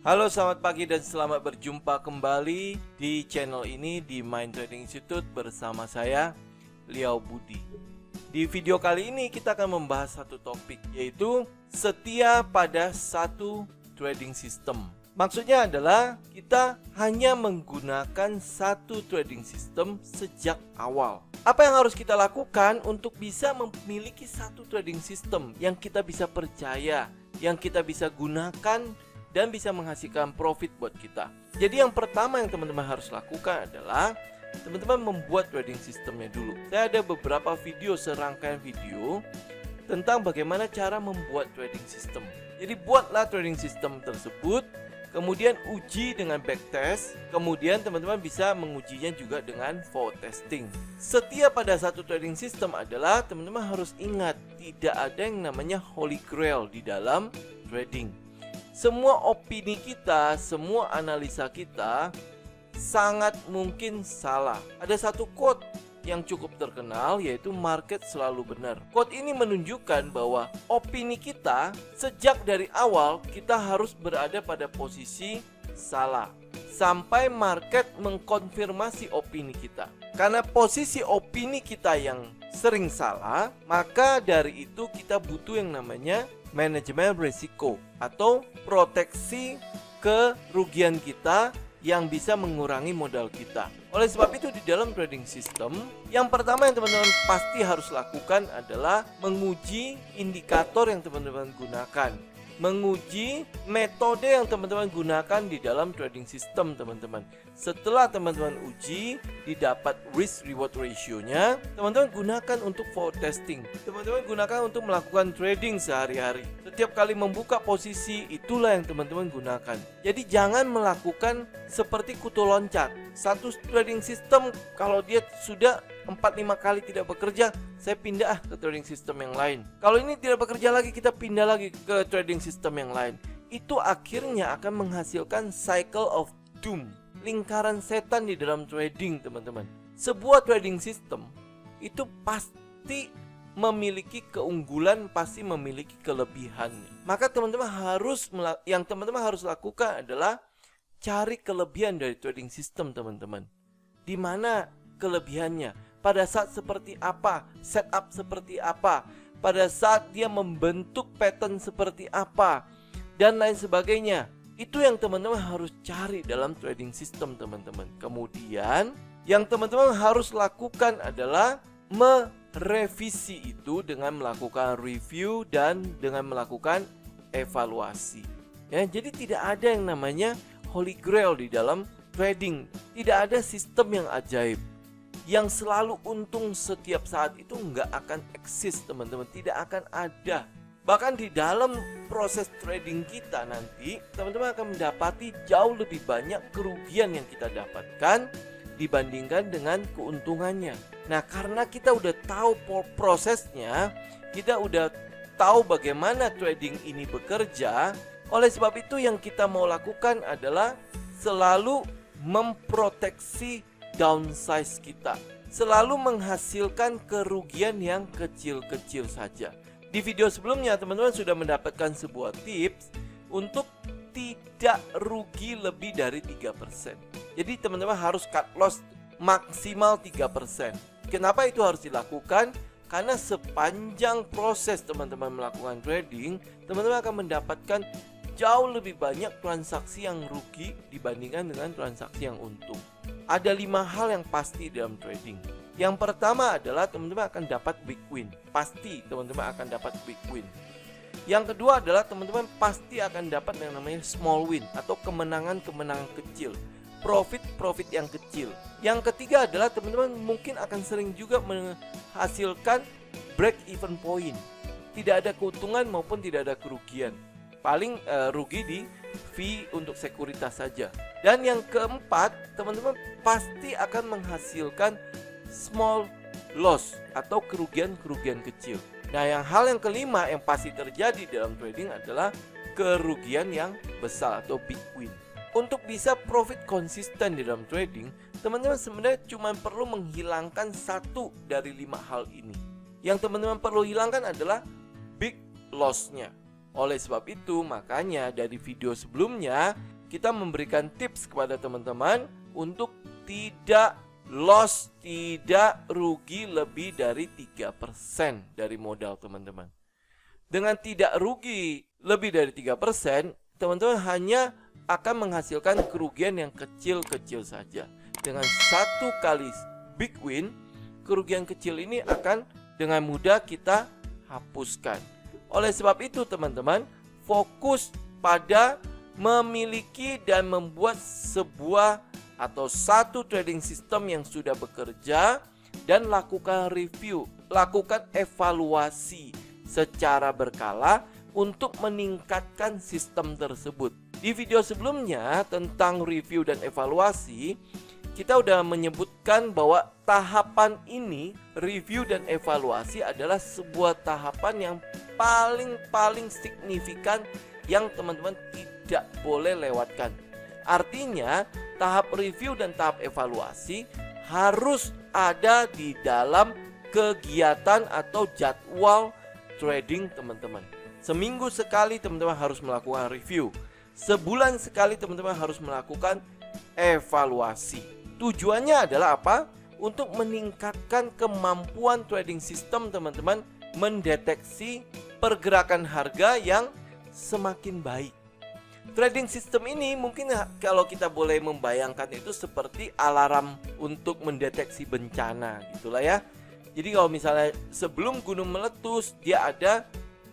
Halo, selamat pagi dan selamat berjumpa kembali di channel ini di Mind Trading Institute bersama saya, Liao Budi. Di video kali ini kita akan membahas satu topik, yaitu setia pada satu trading system. Maksudnya adalah kita hanya menggunakan satu trading system sejak awal. Apa yang harus kita lakukan untuk bisa memiliki satu trading system yang kita bisa percaya, yang kita bisa gunakan dan bisa menghasilkan profit buat kita. Jadi yang pertama yang teman-teman harus lakukan adalah teman-teman membuat trading systemnya dulu. Saya ada beberapa video, serangkaian video tentang bagaimana cara membuat trading system. Jadi buatlah trading system tersebut, kemudian uji dengan backtest, kemudian teman-teman bisa mengujinya juga dengan forward testing. Setia pada satu trading system adalah teman-teman harus ingat, tidak ada yang namanya holy grail di dalam trading. Semua opini kita, semua analisa kita sangat mungkin salah. Ada satu quote yang cukup terkenal, yaitu market selalu benar. Quote ini menunjukkan bahwa opini kita sejak dari awal kita harus berada pada posisi salah sampai market mengkonfirmasi opini kita. Karena posisi opini kita yang sering salah, maka dari itu kita butuh yang namanya manajemen risiko atau proteksi kerugian kita yang bisa mengurangi modal kita. Oleh sebab itu di dalam trading system, yang pertama yang teman-teman pasti harus lakukan adalah menguji indikator yang teman-teman gunakan, menguji metode yang teman-teman gunakan di dalam trading system teman-teman. Setelah teman-teman uji, didapat risk reward ratio-nya, teman-teman gunakan untuk forward testing. Teman-teman gunakan untuk melakukan trading sehari-hari. Setiap kali membuka posisi, itulah yang teman-teman gunakan. Jadi jangan melakukan seperti kutu loncat. Satu trading system kalau dia sudah 4-5 kali tidak bekerja, saya pindah ke trading system yang lain. Kalau ini tidak bekerja lagi, kita pindah lagi ke trading system yang lain. Itu akhirnya akan menghasilkan cycle of doom, lingkaran setan di dalam trading teman-teman. Sebuah trading system itu pasti memiliki keunggulan, pasti memiliki kelebihannya. Maka teman-teman harus lakukan adalah cari kelebihan dari trading system teman-teman. Di mana kelebihannya? Pada saat seperti apa? Setup seperti apa? Pada saat dia membentuk pattern seperti apa? Dan lain sebagainya. Itu yang teman-teman harus cari dalam trading system teman-teman. Kemudian yang teman-teman harus lakukan adalah merevisi itu dengan melakukan review dan dengan melakukan evaluasi. Ya, jadi tidak ada yang namanya holy grail di dalam trading. Tidak ada sistem yang ajaib yang selalu untung setiap saat. Itu nggak akan eksis teman-teman, tidak akan ada. Bahkan di dalam proses trading kita nanti, teman-teman akan mendapati jauh lebih banyak kerugian yang kita dapatkan dibandingkan dengan keuntungannya. Nah, karena kita udah tahu prosesnya, kita udah tahu bagaimana trading ini bekerja. Oleh sebab itu yang kita mau lakukan adalah selalu memproteksi downsize kita, selalu menghasilkan kerugian yang kecil-kecil saja. Di video sebelumnya teman-teman sudah mendapatkan sebuah tips untuk tidak rugi lebih dari 3%. Jadi teman-teman harus cut loss maksimal 3%. Kenapa itu harus dilakukan? Karena sepanjang proses teman-teman melakukan trading, teman-teman akan mendapatkan jauh lebih banyak transaksi yang rugi dibandingkan dengan transaksi yang untung. Ada 5 hal yang pasti dalam trading. Yang pertama adalah teman-teman akan dapat big win. Pasti teman-teman akan dapat big win. Yang kedua adalah teman-teman pasti akan dapat yang namanya small win atau kemenangan-kemenangan kecil, profit yang kecil. Yang ketiga adalah teman-teman mungkin akan sering juga menghasilkan break even point. Tidak ada keuntungan maupun tidak ada kerugian. Paling rugi di fee untuk sekuritas saja. Dan yang keempat, teman-teman pasti akan menghasilkan small loss atau kerugian-kerugian kecil. Nah, hal yang kelima yang pasti terjadi dalam trading adalah kerugian yang besar atau big win. Untuk bisa profit konsisten di dalam trading, teman-teman sebenarnya cuma perlu menghilangkan satu dari 5 hal ini. Yang teman-teman perlu hilangkan adalah big loss-nya. Oleh sebab itu, makanya dari video sebelumnya kita memberikan tips kepada teman-teman untuk tidak loss, tidak rugi lebih dari 3% dari modal teman-teman. Dengan tidak rugi lebih dari 3%, teman-teman hanya akan menghasilkan kerugian yang kecil-kecil saja. Dengan satu kali big win, kerugian kecil ini akan dengan mudah kita hapuskan. Oleh sebab itu teman-teman, fokus pada memiliki dan membuat sebuah atau satu trading system yang sudah bekerja, dan lakukan review, lakukan evaluasi secara berkala untuk meningkatkan sistem tersebut. Di video sebelumnya tentang review dan evaluasi, kita udah menyebutkan bahwa tahapan ini, review dan evaluasi, adalah sebuah tahapan yang paling signifikan yang teman-teman tidak boleh lewatkan. Artinya, tahap review dan tahap evaluasi harus ada di dalam kegiatan atau jadwal trading teman-teman. Seminggu sekali teman-teman harus melakukan review. Sebulan sekali teman-teman harus melakukan evaluasi. Tujuannya adalah apa? Untuk meningkatkan kemampuan trading system teman-teman mendeteksi pergerakan harga yang semakin baik. Trading system ini mungkin kalau kita boleh membayangkan itu seperti alarm untuk mendeteksi bencana gitulah ya. Jadi kalau misalnya sebelum gunung meletus, dia ada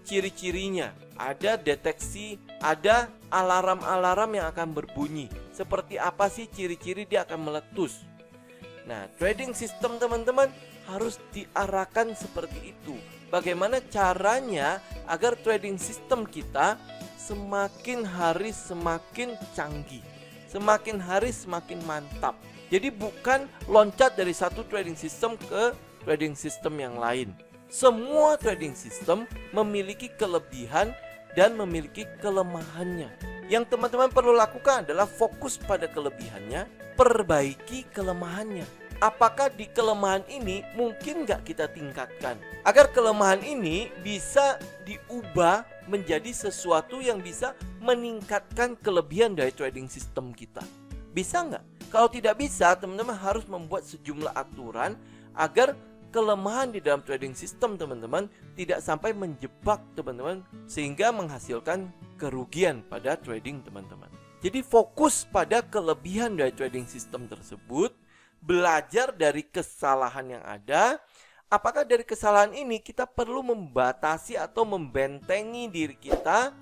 ciri-cirinya, ada deteksi, ada alarm-alarm yang akan berbunyi. Seperti apa sih ciri-ciri dia akan meletus? Nah, trading system teman-teman harus diarahkan seperti itu. Bagaimana caranya agar trading system kita semakin hari semakin canggih, semakin hari semakin mantap. Jadi bukan loncat dari satu trading system ke trading system yang lain. Semua trading system memiliki kelebihan dan memiliki kelemahannya. Yang teman-teman perlu lakukan adalah fokus pada kelebihannya, perbaiki kelemahannya. Apakah di kelemahan ini mungkin nggak kita tingkatkan agar kelemahan ini bisa diubah menjadi sesuatu yang bisa meningkatkan kelebihan dari trading system kita? Bisa nggak? Kalau tidak bisa, teman-teman harus membuat sejumlah aturan agar kelemahan di dalam trading system teman-teman tidak sampai menjebak teman-teman sehingga menghasilkan kerugian pada trading teman-teman. Jadi fokus pada kelebihan dari trading system tersebut, belajar dari kesalahan yang ada. Apakah dari kesalahan ini kita perlu membatasi atau membentengi diri kita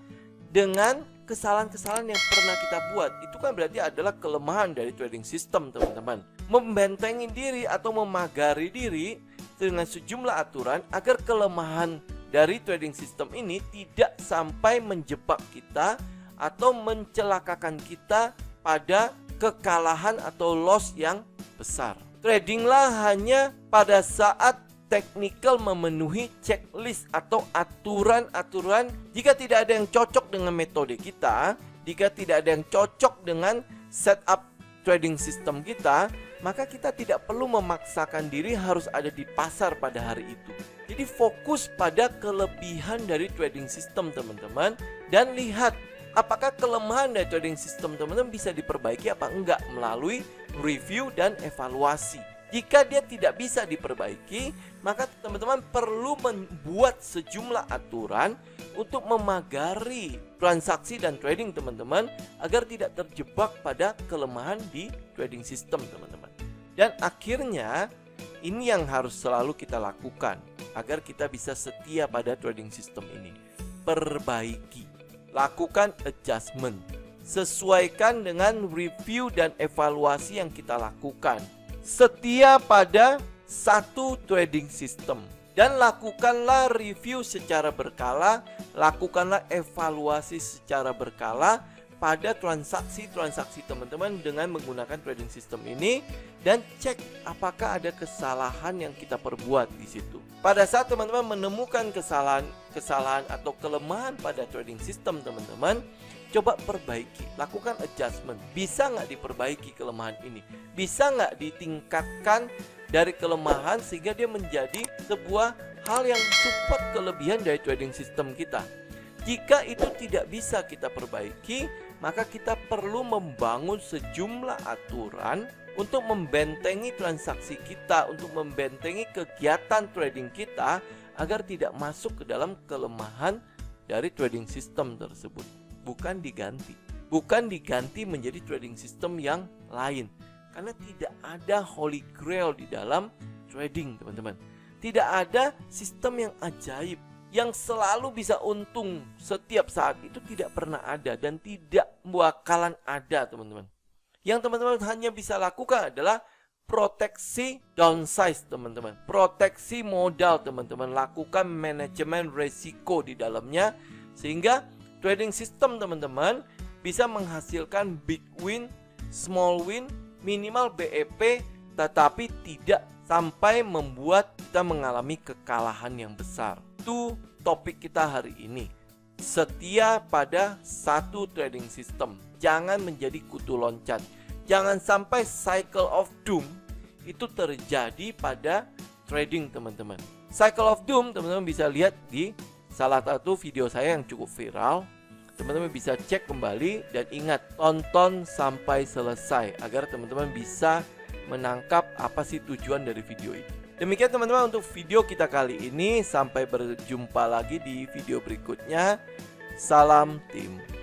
dengan kesalahan-kesalahan yang pernah kita buat? Itu kan berarti adalah kelemahan dari trading system teman-teman. Membentengi diri atau memagari diri dengan sejumlah aturan agar kelemahan dari trading system ini tidak sampai menjebak kita atau mencelakakan kita pada kekalahan atau loss yang besar. Tradinglah hanya pada saat technical memenuhi checklist atau aturan-aturan. Jika tidak ada yang cocok dengan metode kita, jika tidak ada yang cocok dengan setup trading system kita, maka kita tidak perlu memaksakan diri harus ada di pasar pada hari itu. Jadi fokus pada kelebihan dari trading system teman-teman, dan lihat apakah kelemahan dari trading system teman-teman bisa diperbaiki apa enggak melalui review dan evaluasi. Jika dia tidak bisa diperbaiki, maka teman-teman perlu membuat sejumlah aturan untuk memagari transaksi dan trading teman-teman agar tidak terjebak pada kelemahan di trading system teman-teman. Dan akhirnya ini yang harus selalu kita lakukan agar kita bisa setia pada trading system ini. Perbaiki, lakukan adjustment, sesuaikan dengan review dan evaluasi yang kita lakukan. Setia pada satu trading system, dan lakukanlah review secara berkala, lakukanlah evaluasi secara berkala pada transaksi-transaksi teman-teman dengan menggunakan trading system ini, dan cek apakah ada kesalahan yang kita perbuat di situ. Pada saat teman-teman menemukan kesalahan atau kelemahan pada trading system teman-teman, coba perbaiki, lakukan adjustment. Bisa nggak diperbaiki kelemahan ini? Bisa nggak ditingkatkan dari kelemahan sehingga dia menjadi sebuah hal yang support kelebihan dari trading system kita? Jika itu tidak bisa kita perbaiki, maka kita perlu membangun sejumlah aturan untuk membentengi transaksi kita, untuk membentengi kegiatan trading kita agar tidak masuk ke dalam kelemahan dari trading system tersebut. Bukan diganti menjadi trading system yang lain. Karena tidak ada holy grail di dalam trading, teman-teman. Tidak ada sistem yang ajaib yang selalu bisa untung setiap saat, itu tidak pernah ada dan tidak bakalan ada, teman-teman. Yang teman-teman hanya bisa lakukan adalah proteksi downsize, teman-teman. Proteksi modal, teman-teman. Lakukan manajemen resiko di dalamnya sehingga trading system, teman-teman, bisa menghasilkan big win, small win, minimal BEP, tetapi tidak sampai membuat kita mengalami kekalahan yang besar. Itu topik kita hari ini. Setia pada satu trading system. Jangan menjadi kutu loncat. Jangan sampai cycle of doom itu terjadi pada trading, teman-teman. Cycle of doom, teman-teman bisa lihat di salah satu video saya yang cukup viral. Teman-teman bisa cek kembali dan ingat, tonton sampai selesai agar teman-teman bisa menangkap apa sih tujuan dari video ini. Demikian teman-teman untuk video kita kali ini. Sampai berjumpa lagi di video berikutnya. Salam tim.